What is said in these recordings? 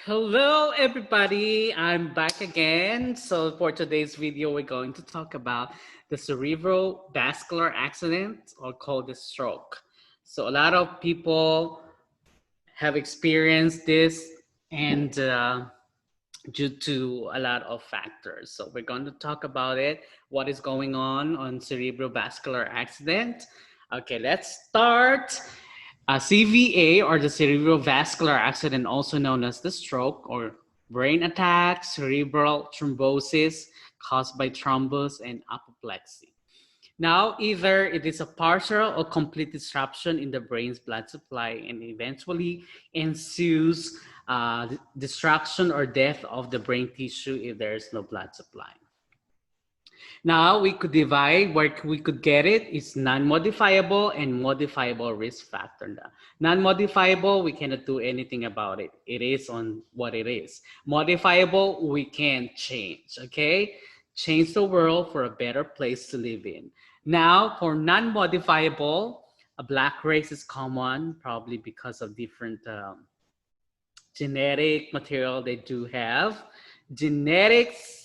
Hello, everybody. I'm back again. So for today's video, we're going to talk about the cerebral vascular accident, or called the stroke. So a lot of people have experienced this, and due to a lot of factors. So we're going to talk about it, what is going on cerebrovascular accident. Okay, let's start. CVA, or the cerebrovascular accident, also known as the stroke or brain attack, cerebral thrombosis caused by thrombus and apoplexy. Now, either it is a partial or complete disruption in the brain's blood supply and eventually ensues destruction or death of the brain tissue if there is no blood supply. Now we could divide where we could get it is non-modifiable and modifiable risk factor. Non-modifiable, we cannot do anything about it. It is on what it is. Modifiable, we can change, okay? Change the world for a better place to live in. Now for non-modifiable, a black race is common, probably because of different genetic material they do have. Genetics,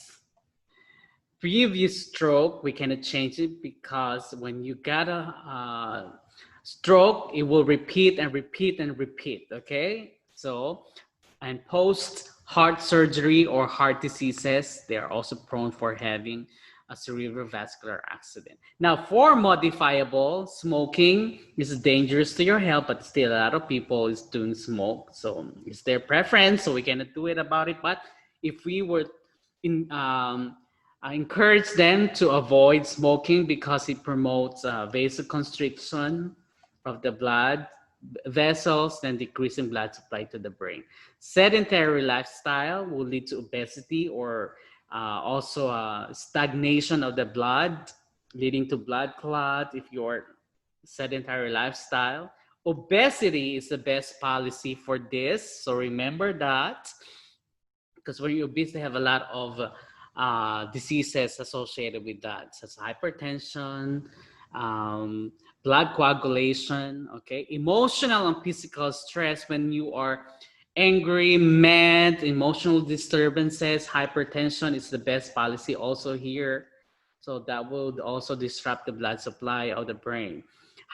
previous stroke, we cannot change it because when you got a stroke, it will repeat and repeat and repeat, okay? So, and post heart surgery or heart diseases, they are also prone for having a cerebrovascular accident. Now, for modifiable, smoking is dangerous to your health, but still a lot of people is doing smoke. So it's their preference, so we cannot do it about it. But if we were in, I encourage them to avoid smoking because it promotes vasoconstriction of the blood vessels and decreasing blood supply to the brain. Sedentary lifestyle will lead to obesity or also stagnation of the blood, leading to blood clot if you're sedentary lifestyle. Obesity is the best policy for this, so remember that, because when you're obese, they have a lot of diseases associated with that, such as hypertension, blood coagulation, okay? Emotional and physical stress, when you are angry, mad, emotional disturbances, hypertension is the best policy also here. So that will also disrupt the blood supply of the brain.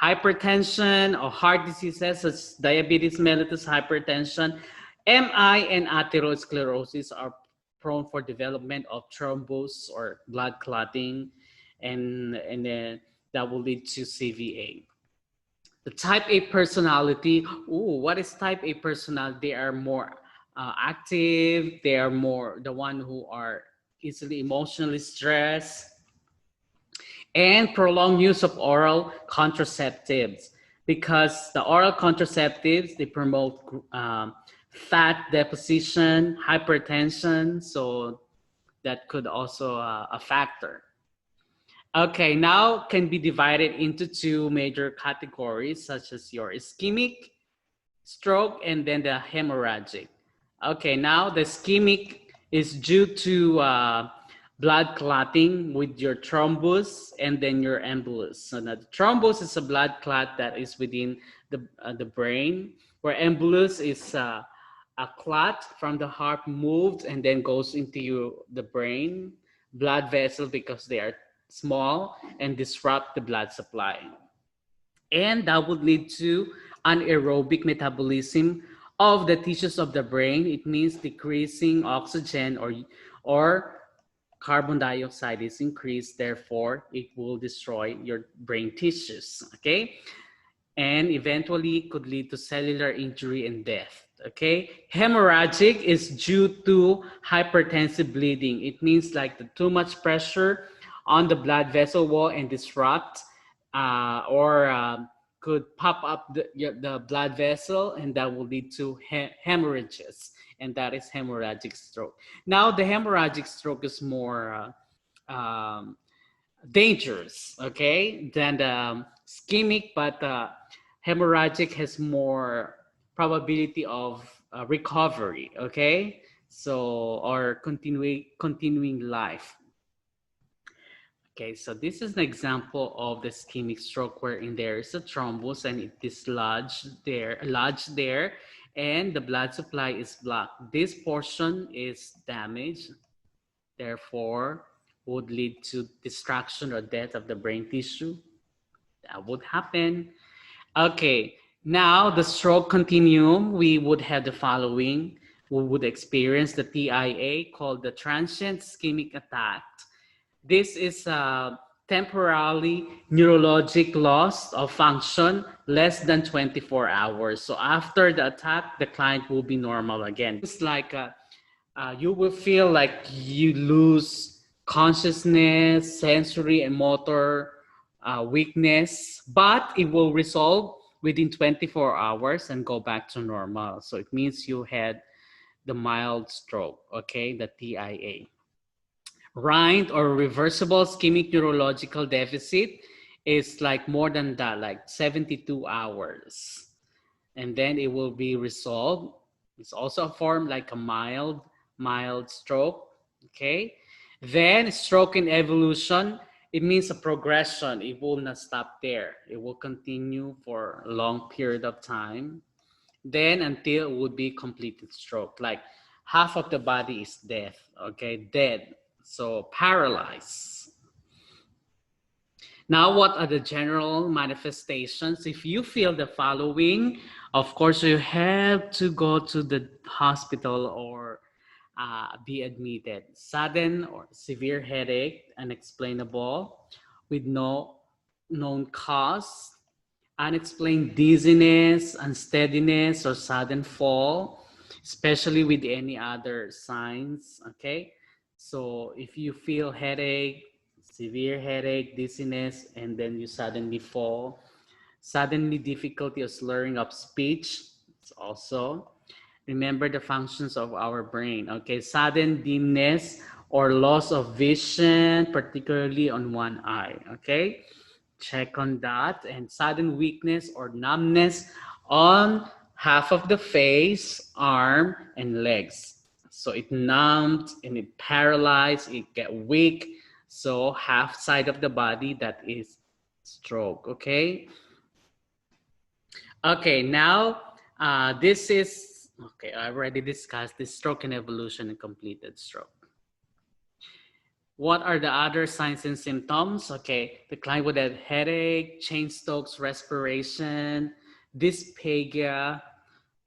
Hypertension or heart diseases such as diabetes mellitus, hypertension, MI, and atherosclerosis are prone for development of thrombus or blood clotting, and then that will lead to CVA. The type A personality, what is type A personality? They are more active, they are more the one who are easily emotionally stressed, and prolonged use of oral contraceptives, because the oral contraceptives, they promote fat deposition, hypertension, so that could also a factor. Okay, now can be divided into two major categories, such as your ischemic stroke and then the hemorrhagic. Okay, now the ischemic is due to blood clotting with your thrombus and then your embolus. So now the thrombus is a blood clot that is within the brain, where embolus is a clot from the heart moved and then goes into the brain blood vessel, because they are small and disrupt the blood supply. And that would lead to anaerobic metabolism of the tissues of the brain. It means decreasing oxygen or carbon dioxide is increased, therefore it will destroy your brain tissues, okay? And eventually could lead to cellular injury and death, okay? Hemorrhagic is due to hypertensive bleeding. It means like too much pressure on the blood vessel wall and disrupt or could pop up the blood vessel, and that will lead to hemorrhages, and that is hemorrhagic stroke. Now the hemorrhagic stroke is more dangerous, okay, than the ischemic, but hemorrhagic has more probability of recovery, okay, so or continuing life. Okay, so this is an example of the ischemic stroke wherein there is a thrombus and it is lodged there, and the blood supply is blocked. This portion is damaged, therefore would lead to destruction or death of the brain tissue. That would happen. Okay, now the stroke continuum, we would have the following. We would experience the TIA called the transient ischemic attack. This is a temporarily neurologic loss of function less than 24 hours. So after the attack, the client will be normal again. It's like you will feel like you lose consciousness, sensory and motor weakness, but it will resolve within 24 hours and go back to normal. So it means you had the mild stroke, okay, the TIA. Rind or reversible ischemic neurological deficit is like more than that, like 72 hours. And then it will be resolved. It's also a form like a mild stroke, okay? Then stroke in evolution, it means a progression. It will not stop there. It will continue for a long period of time. Then until it would be completed stroke, like half of the body is dead, okay, dead. So paralyzed. Now, what are the general manifestations? If you feel the following, of course, you have to go to the hospital or be admitted. Sudden or severe headache, unexplainable, with no known cause, unexplained dizziness, unsteadiness, or sudden fall, especially with any other signs, okay? So if you feel headache, severe headache, dizziness, and then you suddenly fall, suddenly difficulty of slurring of speech, it's also. Remember the functions of our brain, okay? Sudden dimness or loss of vision, particularly on one eye, okay? Check on that. And sudden weakness or numbness on half of the face, arm, and legs. So it numbed and it paralyzed, it get weak. So half side of the body, that is stroke, okay? Okay, now this is, okay, I already discussed this stroke and evolution and completed stroke. What are the other signs and symptoms? Okay, the client would have headache, Cheyne-Stokes respiration, dysphagia.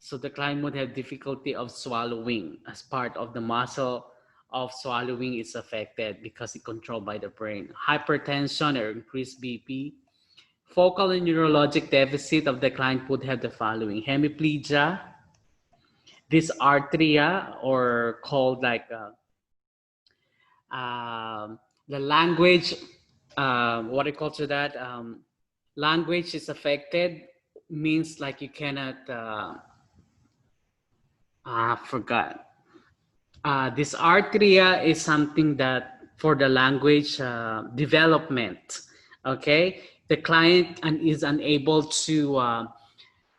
So the client would have difficulty of swallowing as part of the muscle of swallowing is affected because it's controlled by the brain. Hypertension or increased BP. Focal and neurologic deficit of the client would have the following: hemiplegia, dysarthria, or called like the language, what I call to that, language is affected, means like you cannot, I forgot. Dysarthria is something that for the language development, okay? The client is unable to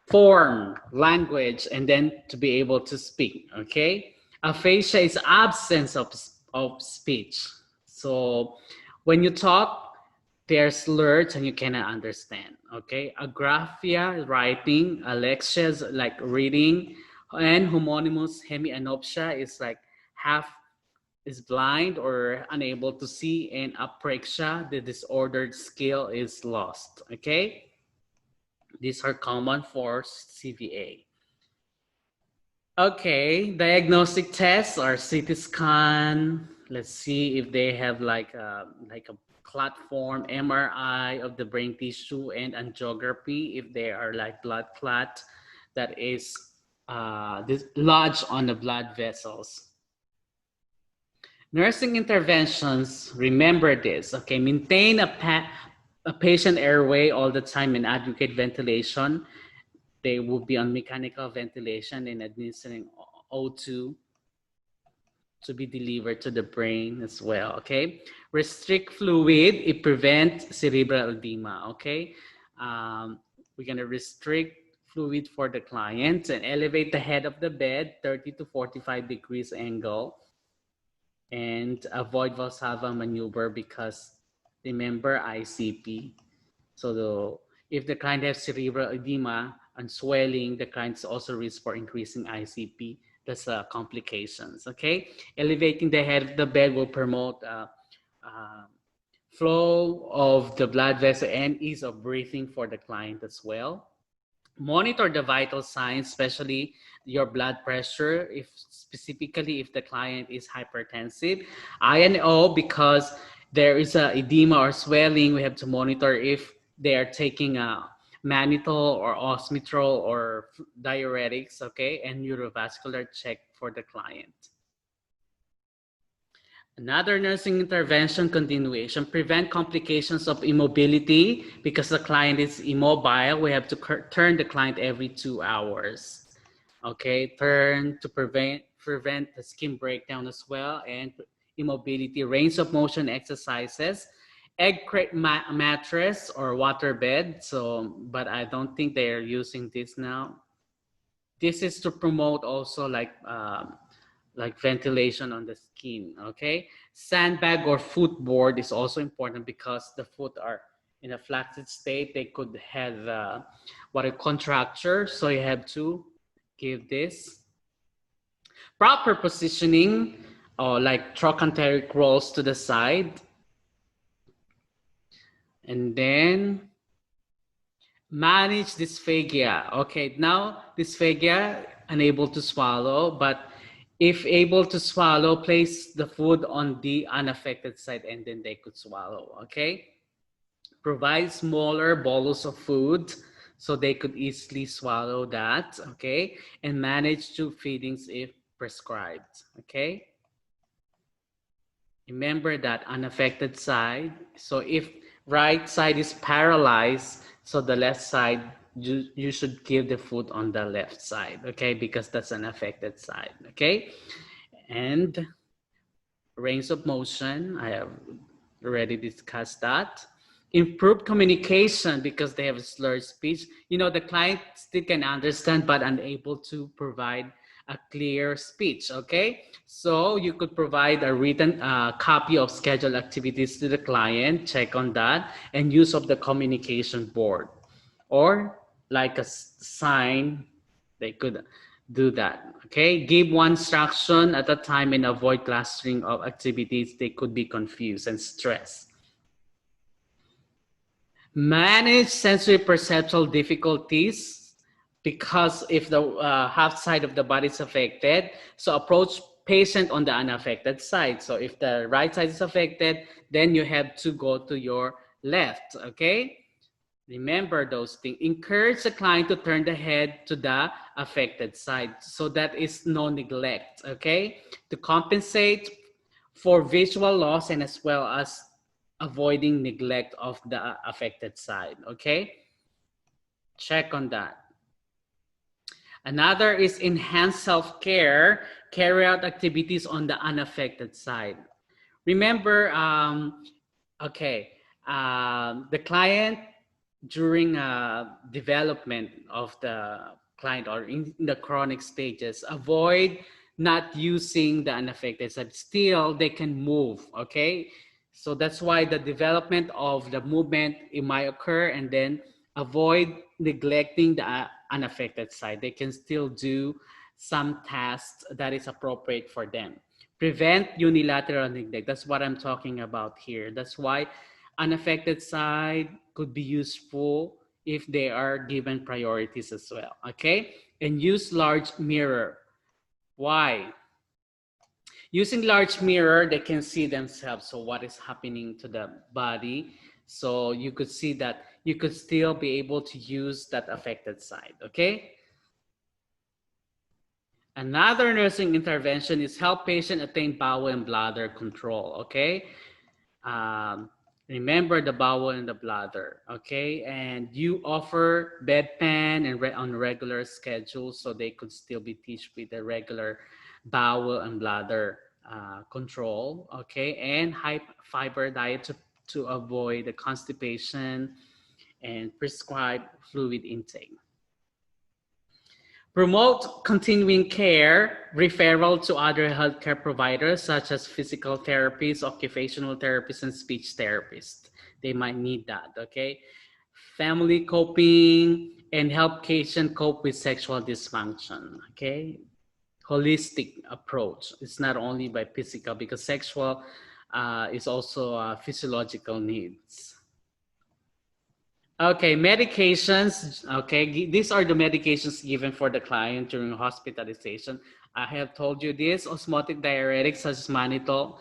form language and then to be able to speak, okay? Aphasia is absence of speech. So when you talk, there's slurs and you cannot understand, okay? Agraphia, writing, alexia is like reading, and homonymous hemianopsia is like half is blind or unable to see, and apraxia, the disordered skill, is lost, okay? These are common for CVA. Okay, diagnostic tests are CT scan. Let's see if they have like a clot form, MRI of the brain tissue, and angiography if they are like blood clot that is lodged on the blood vessels. Nursing interventions, remember this, okay? Maintain a patient airway all the time and adequate ventilation. They will be on mechanical ventilation and administering O2 to be delivered to the brain as well, okay? Restrict fluid, it prevents cerebral edema, okay? We're gonna restrict fluid for the client and elevate the head of the bed 30 to 45 degrees angle and avoid Valsalva maneuver because remember ICP. So if the client has cerebral edema, and swelling, the client's also risk for increasing ICP. That's complications, okay? Elevating the head of the bed will promote flow of the blood vessel and ease of breathing for the client as well. Monitor the vital signs, especially your blood pressure, if specifically if the client is hypertensive. I&O, because there is a edema or swelling, we have to monitor if they are taking a mannitol or osmitrol or diuretics, okay, and neurovascular check for the client. Another nursing intervention continuation, prevent complications of immobility because the client is immobile. We have to turn the client every 2 hours. Okay, turn to prevent the skin breakdown as well, and immobility, range of motion exercises, egg crate mattress or water bed. So, but I don't think they are using this now. This is to promote also like ventilation on the skin, okay? Sandbag or footboard is also important because the foot are in a flaccid state. They could have what a contracture, so you have to give this. Proper positioning, or like trochanteric rolls to the side. And then manage dysphagia. Okay, now dysphagia, unable to swallow, but if able to swallow, place the food on the unaffected side and then they could swallow, okay? Provide smaller bolus of food so they could easily swallow that, okay? And manage tube feedings if prescribed, okay? Remember that unaffected side. So if right side is paralyzed, so the left side, you should give the food on the left side, okay? Because that's an affected side, okay? And range of motion, I have already discussed that. Improved communication because they have slurred speech. You know, the client still can understand but unable to provide a clear speech, okay? So you could provide a written copy of scheduled activities to the client, check on that, and use of the communication board. Or like a sign, they could do that, okay? Give one instruction at a time and avoid clustering of activities. They could be confused and stressed. Manage sensory perceptual difficulties because if the half side of the body is affected, so approach patient on the unaffected side. So if the right side is affected, then you have to go to your left, okay? Remember those things. Encourage the client to turn the head to the affected side. So that is no neglect, okay? To compensate for visual loss and as well as avoiding neglect of the affected side, okay? Check on that. Another is enhance self-care, carry out activities on the unaffected side. Remember, the client during development of the client or in the chronic stages, avoid not using the unaffected side. Still, they can move, okay? So that's why the development of the movement, it might occur, and then avoid neglecting the unaffected side. They can still do some tasks that is appropriate for them. Prevent unilateral neglect. That's what I'm talking about here. That's why unaffected side could be useful if they are given priorities as well, okay? And use large mirror. Why? Using large mirror, they can see themselves. So what is happening to the body? So you could see that you could still be able to use that affected side, okay? Another nursing intervention is help patient attain bowel and bladder control, okay? Remember the bowel and the bladder, okay? And you offer bedpan and on regular schedule so they could still be teached with the regular bowel and bladder control, okay? And high fiber diet to avoid the constipation and prescribe fluid intake. Promote continuing care, referral to other healthcare providers such as physical therapists, occupational therapists, and speech therapists. They might need that, okay? Family coping and help patient cope with sexual dysfunction. Okay, holistic approach. It's not only by physical, because sexual is also physiological needs. Okay, medications. Okay, these are the medications given for the client during hospitalization. I have told you this: osmotic diuretics such as mannitol,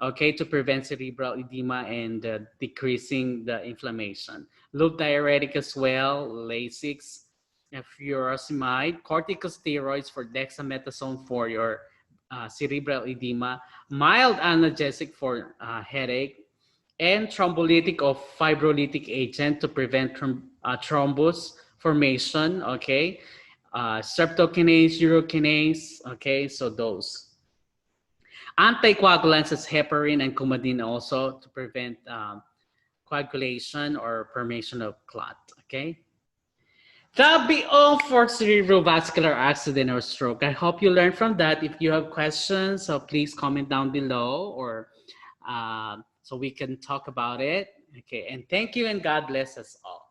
okay, to prevent cerebral edema and decreasing the inflammation. Loop diuretic as well, Lasix, furosemide, corticosteroids for dexamethasone for your cerebral edema, mild analgesic for headache, and thrombolytic or fibrolytic agent to prevent thrombus formation, okay? Streptokinase, urokinase, okay, so those. Anticoagulants is heparin and coumadin also to prevent coagulation or formation of clot, okay? That'll be all for cerebrovascular accident or stroke. I hope you learned from that. If you have questions, so please comment down below, or so we can talk about it. Okay, and thank you, and God bless us all.